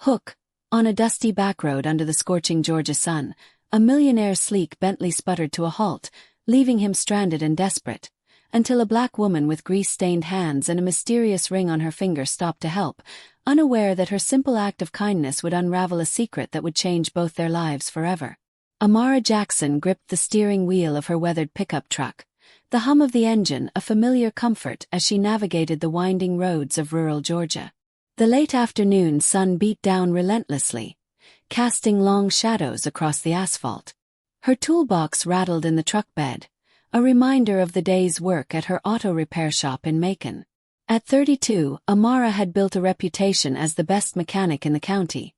Hook, on a dusty back road under the scorching Georgia sun, a millionaire's sleek Bentley sputtered to a halt, leaving him stranded and desperate, until a black woman with grease-stained hands and a mysterious ring on her finger stopped to help, unaware that her simple act of kindness would unravel a secret that would change both their lives forever. Amara Jackson gripped the steering wheel of her weathered pickup truck, the hum of the engine a familiar comfort as she navigated the winding roads of rural Georgia. The late afternoon sun beat down relentlessly, casting long shadows across the asphalt. Her toolbox rattled in the truck bed, a reminder of the day's work at her auto repair shop in Macon. At 32, Amara had built a reputation as the best mechanic in the county.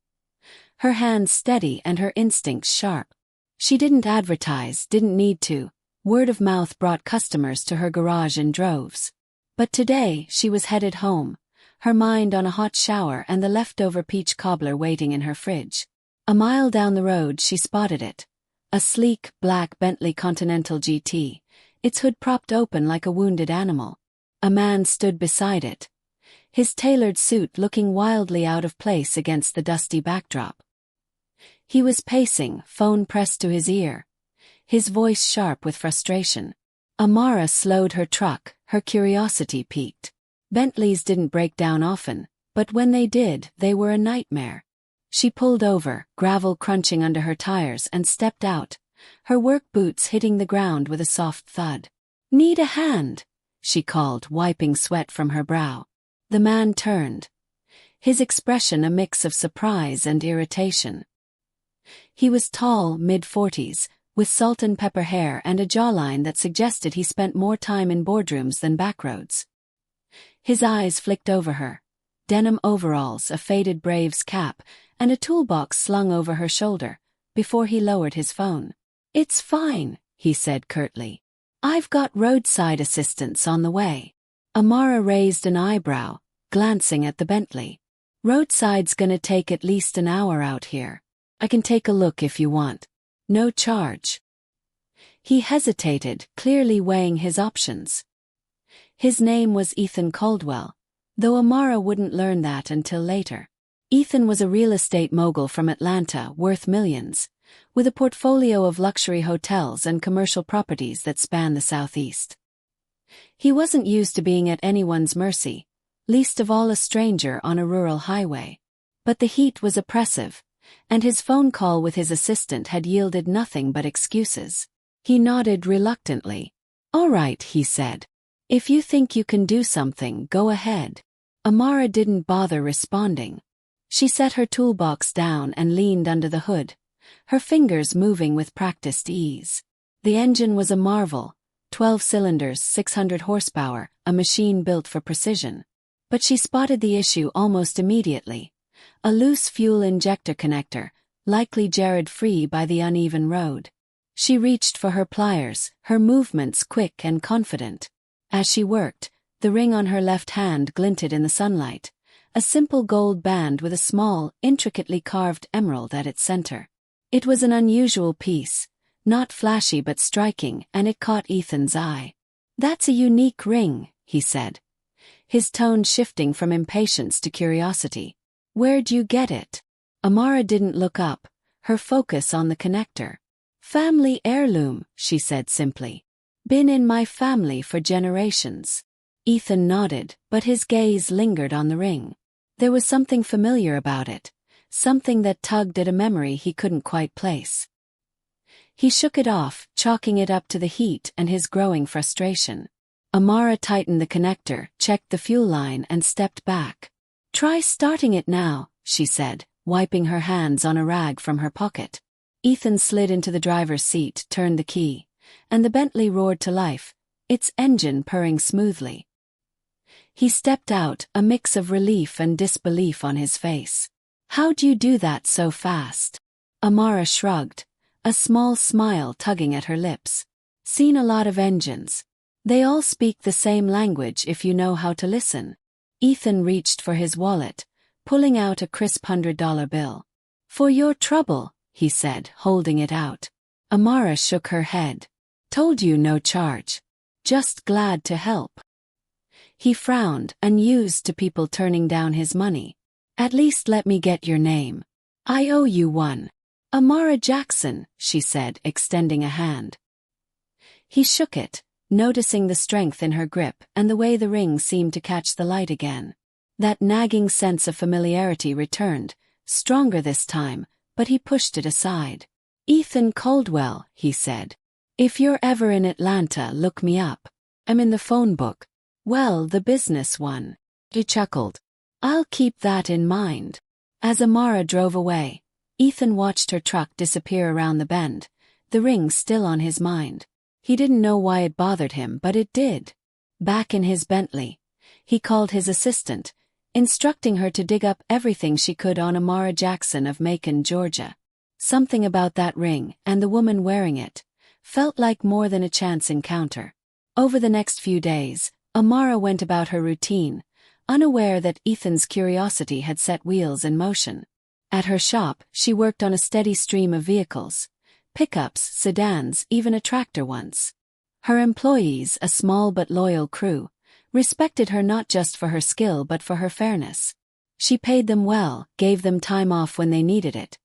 Her hands steady and her instincts sharp. She didn't advertise, didn't need to. Word of mouth brought customers to her garage in droves. But today she was headed home, her mind on a hot shower and the leftover peach cobbler waiting in her fridge. A mile down the road she spotted it. A sleek, black Bentley Continental GT, its hood propped open like a wounded animal. A man stood beside it, his tailored suit looking wildly out of place against the dusty backdrop. He was pacing, phone pressed to his ear, his voice sharp with frustration. Amara slowed her truck, her curiosity piqued. Bentleys didn't break down often, but when they did, they were a nightmare. She pulled over, gravel crunching under her tires, and stepped out, her work boots hitting the ground with a soft thud. "Need a hand?" she called, wiping sweat from her brow. The man turned, his expression a mix of surprise and irritation. He was tall, mid-40s, with salt and pepper hair and a jawline that suggested he spent more time in boardrooms than backroads. His eyes flicked over her. Denim overalls, a faded Braves cap, and a toolbox slung over her shoulder, before he lowered his phone. "It's fine," he said curtly. "I've got roadside assistance on the way." Amara raised an eyebrow, glancing at the Bentley. "Roadside's gonna take at least an hour out here. I can take a look if you want. No charge." He hesitated, clearly weighing his options. His name was Ethan Caldwell, though Amara wouldn't learn that until later. Ethan was a real estate mogul from Atlanta worth millions, with a portfolio of luxury hotels and commercial properties that span the Southeast. He wasn't used to being at anyone's mercy, least of all a stranger on a rural highway. But the heat was oppressive, and his phone call with his assistant had yielded nothing but excuses. He nodded reluctantly. "All right," he said. "If you think you can do something, go ahead." Amara didn't bother responding. She set her toolbox down and leaned under the hood, her fingers moving with practiced ease. The engine was a marvel, 12 cylinders, 600 horsepower, a machine built for precision. But she spotted the issue almost immediately. A loose fuel injector connector, likely jarred free by the uneven road. She reached for her pliers, her movements quick and confident. As she worked, the ring on her left hand glinted in the sunlight, a simple gold band with a small, intricately carved emerald at its center. It was an unusual piece, not flashy but striking, and it caught Ethan's eye. "That's a unique ring," he said, his tone shifting from impatience to curiosity. "Where'd you get it?" Amara didn't look up, her focus on the connector. "Family heirloom," she said simply. "Been in my family for generations." Ethan nodded, but his gaze lingered on the ring. There was something familiar about it, something that tugged at a memory he couldn't quite place. He shook it off, chalking it up to the heat and his growing frustration. Amara tightened the connector, checked the fuel line and stepped back. "Try starting it now," she said, wiping her hands on a rag from her pocket. Ethan slid into the driver's seat, turned the key, and the Bentley roared to life, its engine purring smoothly. He stepped out, a mix of relief and disbelief on his face. "How'd you do that so fast?" Amara shrugged, a small smile tugging at her lips. "Seen a lot of engines. They all speak the same language if you know how to listen." Ethan reached for his wallet, pulling out a crisp $100 bill. "For your trouble," he said, holding it out. Amara shook her head. "Told you no charge. Just glad to help." He frowned, unused to people turning down his money. At least let me get your name. I owe you one. Amara Jackson, she said, extending a hand. He shook it, noticing the strength in her grip and the way the ring seemed to catch the light again. That nagging sense of familiarity returned, stronger this time, but he pushed it aside. Ethan Caldwell, he said. If you're ever in Atlanta, look me up. I'm in the phone book. Well, the business one. He chuckled. I'll keep that in mind. As Amara drove away, Ethan watched her truck disappear around the bend, the ring still on his mind. He didn't know why it bothered him, but it did. Back in his Bentley, he called his assistant, instructing her to dig up everything she could on Amara Jackson of Macon, Georgia. Something about that ring, and the woman wearing it, felt like more than a chance encounter. Over the next few days, Amara went about her routine, unaware that Ethan's curiosity had set wheels in motion. At her shop, she worked on a steady stream of vehicles. Pickups, sedans, even a tractor once. Her employees, a small but loyal crew, respected her not just for her skill but for her fairness. She paid them well, gave them time off when they needed it,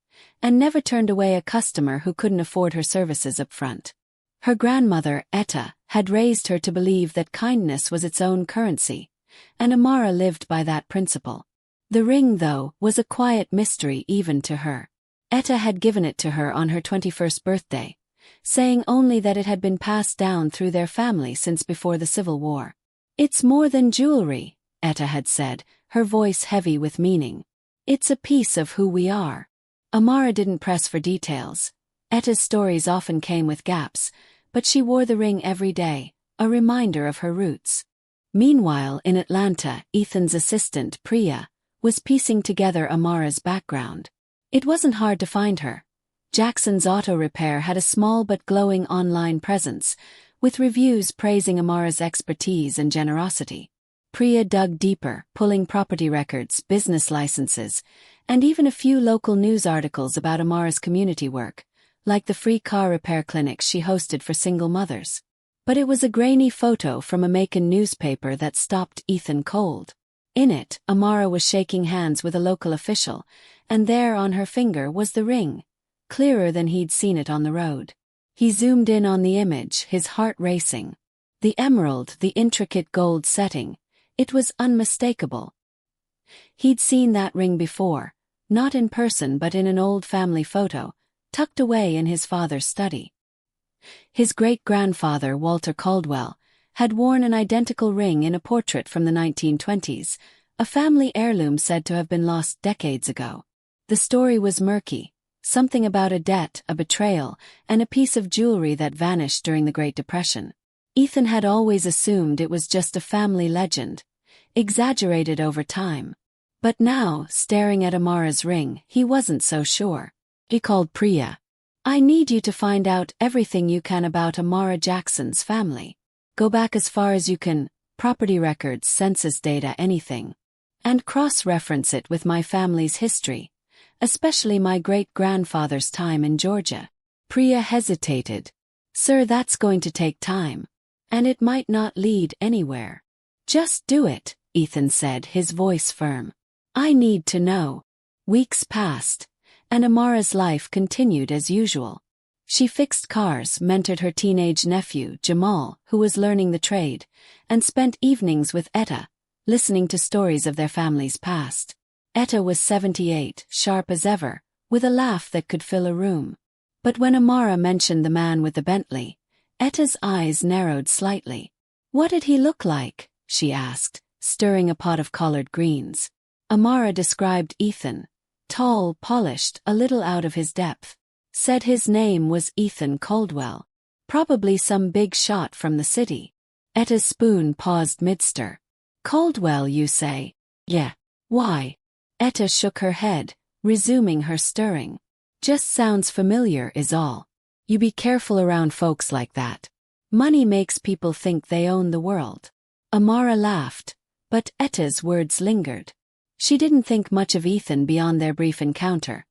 and never turned away a customer who couldn't afford her services up front. Her grandmother, Etta, had raised her to believe that kindness was its own currency, and Amara lived by that principle. The ring, though, was a quiet mystery even to her. Etta had given it to her on her 21st birthday, saying only that it had been passed down through their family since before the Civil War. It's more than jewelry, Etta had said, her voice heavy with meaning. It's a piece of who we are. Amara didn't press for details. Etta's stories often came with gaps, but she wore the ring every day, a reminder of her roots. Meanwhile, in Atlanta, Ethan's assistant, Priya, was piecing together Amara's background. It wasn't hard to find her. Jackson's Auto Repair had a small but glowing online presence, with reviews praising Amara's expertise and generosity. Priya dug deeper, pulling property records, business licenses, and even a few local news articles about Amara's community work, like the free car repair clinics she hosted for single mothers. But it was a grainy photo from a Macon newspaper that stopped Ethan cold. In it, Amara was shaking hands with a local official, and there on her finger was the ring, clearer than he'd seen it on the road. He zoomed in on the image, his heart racing. The emerald, the intricate gold setting, it was unmistakable. He'd seen that ring before, not in person but in an old family photo, tucked away in his father's study. His great-grandfather, Walter Caldwell, had worn an identical ring in a portrait from the 1920s, a family heirloom said to have been lost decades ago. The story was murky, something about a debt, a betrayal, and a piece of jewelry that vanished during the Great Depression. Ethan had always assumed it was just a family legend, exaggerated over time. But now, staring at Amara's ring, he wasn't so sure. He called Priya. I need you to find out everything you can about Amara Jackson's family. Go back as far as you can, property records, census data, anything. And cross-reference it with my family's history, especially my great-grandfather's time in Georgia. Priya hesitated. Sir, that's going to take time. And it might not lead anywhere. Just do it, Ethan said, his voice firm. I need to know. Weeks passed, and Amara's life continued as usual. She fixed cars, mentored her teenage nephew, Jamal, who was learning the trade, and spent evenings with Etta, listening to stories of their family's past. Etta was 78, sharp as ever, with a laugh that could fill a room. But when Amara mentioned the man with the Bentley, Etta's eyes narrowed slightly. What did he look like? She asked, stirring a pot of collard greens. Amara described Ethan. Tall, polished, a little out of his depth. Said his name was Ethan Caldwell. Probably some big shot from the city. Etta's spoon paused mid-stir. Caldwell, you say? Yeah. Why? Etta shook her head, resuming her stirring. Just sounds familiar is all. You be careful around folks like that. Money makes people think they own the world. Amara laughed, but Etta's words lingered. She didn't think much of Ethan beyond their brief encounter.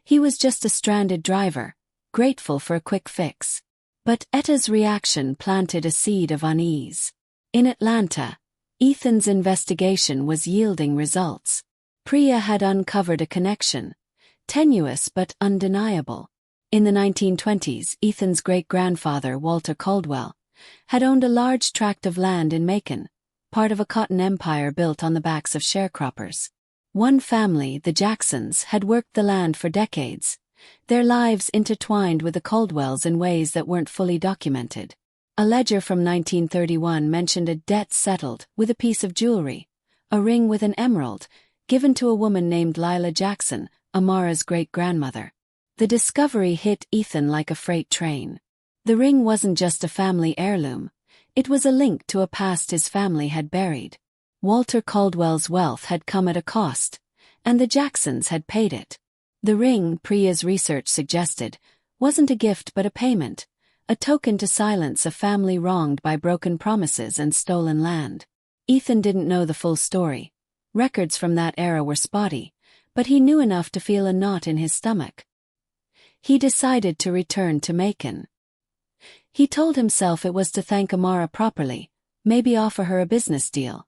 He was just a stranded driver, grateful for a quick fix. But Etta's reaction planted a seed of unease. In Atlanta, Ethan's investigation was yielding results. Priya had uncovered a connection, tenuous but undeniable. In the 1920s, Ethan's great-grandfather, Walter Caldwell, had owned a large tract of land in Macon, part of a cotton empire built on the backs of sharecroppers. One family, the Jacksons, had worked the land for decades, their lives intertwined with the Caldwells in ways that weren't fully documented. A ledger from 1931 mentioned a debt settled with a piece of jewelry, a ring with an emerald, given to a woman named Lila Jackson, Amara's great-grandmother. The discovery hit Ethan like a freight train. The ring wasn't just a family heirloom, it was a link to a past his family had buried. Walter Caldwell's wealth had come at a cost, and the Jacksons had paid it. The ring, Priya's research suggested, wasn't a gift but a payment, a token to silence a family wronged by broken promises and stolen land. Ethan didn't know the full story. Records from that era were spotty, but he knew enough to feel a knot in his stomach. He decided to return to Macon. He told himself it was to thank Amara properly, maybe offer her a business deal.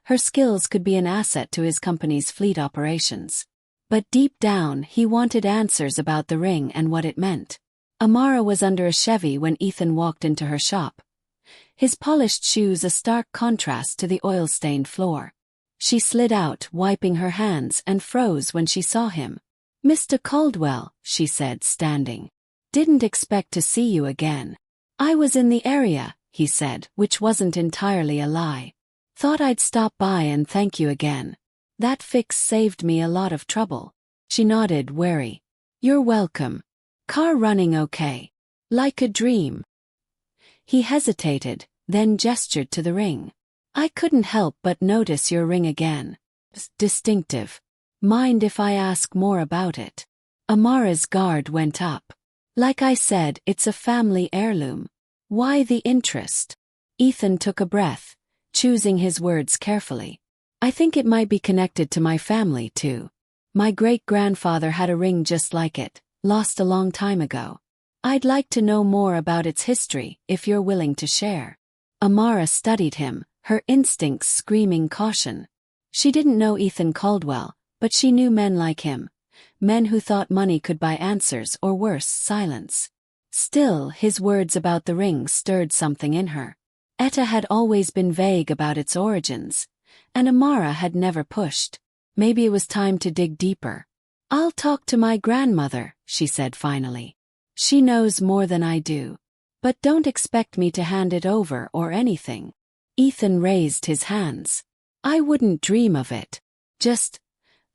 Her skills could be an asset to his company's fleet operations. But deep down, he wanted answers about the ring and what it meant. Amara was under a Chevy when Ethan walked into her shop. His polished shoes a stark contrast to the oil-stained floor. She slid out, wiping her hands, and froze when she saw him. "Mr. Caldwell," she said, standing. "Didn't expect to see you again." "I was in the area," he said, which wasn't entirely a lie. "Thought I'd stop by and thank you again. That fix saved me a lot of trouble." She nodded, wary. "You're welcome. Car running okay?" "Like a dream." He hesitated, then gestured to the ring. "I couldn't help but notice your ring again. Distinctive. Mind if I ask more about it?" Amara's guard went up. "Like I said, it's a family heirloom. Why the interest?" Ethan took a breath, choosing his words carefully. "I think it might be connected to my family, too. My great-grandfather had a ring just like it, lost a long time ago. I'd like to know more about its history, if you're willing to share." Amara studied him, her instincts screaming caution. She didn't know Ethan Caldwell, but she knew men like him. Men who thought money could buy answers or worse, silence. Still, his words about the ring stirred something in her. Etta had always been vague about its origins, and Amara had never pushed. Maybe it was time to dig deeper. "I'll talk to my grandmother," she said finally. "She knows more than I do. But don't expect me to hand it over or anything." Ethan raised his hands. "I wouldn't dream of it. Just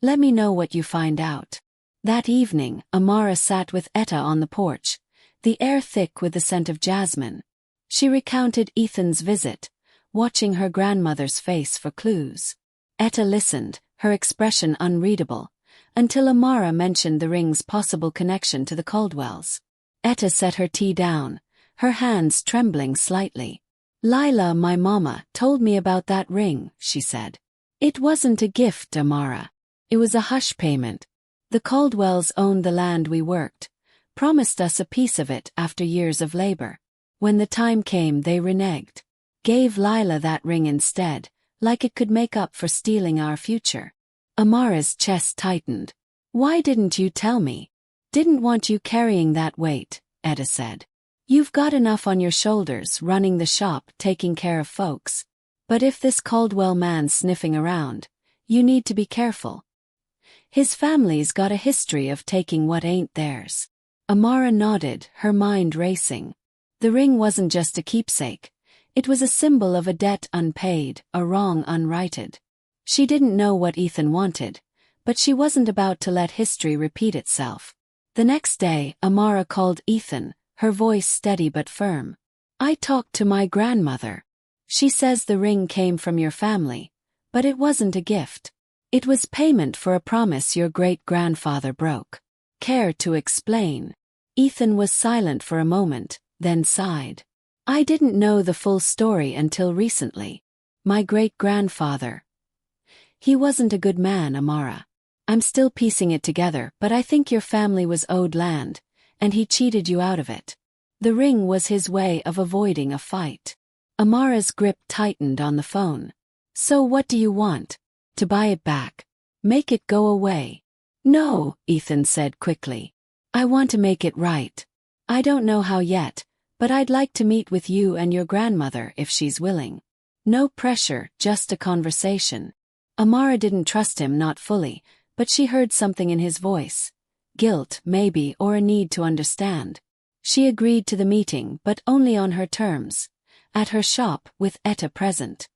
let me know what you find out." That evening, Amara sat with Etta on the porch, the air thick with the scent of jasmine. She recounted Ethan's visit, watching her grandmother's face for clues. Etta listened, her expression unreadable, until Amara mentioned the ring's possible connection to the Caldwells. Etta set her tea down, her hands trembling slightly. "Lila, my mama, told me about that ring," she said. "It wasn't a gift, Amara. It was a hush payment. The Caldwells owned the land we worked, promised us a piece of it after years of labor. When the time came, they reneged. Gave Lila that ring instead, like it could make up for stealing our future." Amara's chest tightened. "Why didn't you tell me?" "Didn't want you carrying that weight," Etta said. "You've got enough on your shoulders running the shop, taking care of folks. But if this Caldwell man's sniffing around, you need to be careful. His family's got a history of taking what ain't theirs." Amara nodded, her mind racing. The ring wasn't just a keepsake. It was a symbol of a debt unpaid, a wrong unrighted. She didn't know what Ethan wanted, but she wasn't about to let history repeat itself. The next day, Amara called Ethan, her voice steady but firm. "I talked to my grandmother. She says the ring came from your family, but it wasn't a gift. It was payment for a promise your great-grandfather broke. Care to explain?" Ethan was silent for a moment, then sighed. "I didn't know the full story until recently. My great-grandfather. He wasn't a good man, Amara. I'm still piecing it together, but I think your family was owed land, and he cheated you out of it. The ring was his way of avoiding a fight." Amara's grip tightened on the phone. "So what do you want? To buy it back?" Make it go away. No, Ethan said quickly. I want to make it right. I don't know how yet, but I'd like to meet with you and your grandmother if she's willing. No pressure, just a conversation. Amara didn't trust him, not fully, but she heard something in his voice. Guilt, maybe, or a need to understand. She agreed to the meeting, but only on her terms. At her shop, with Etta present.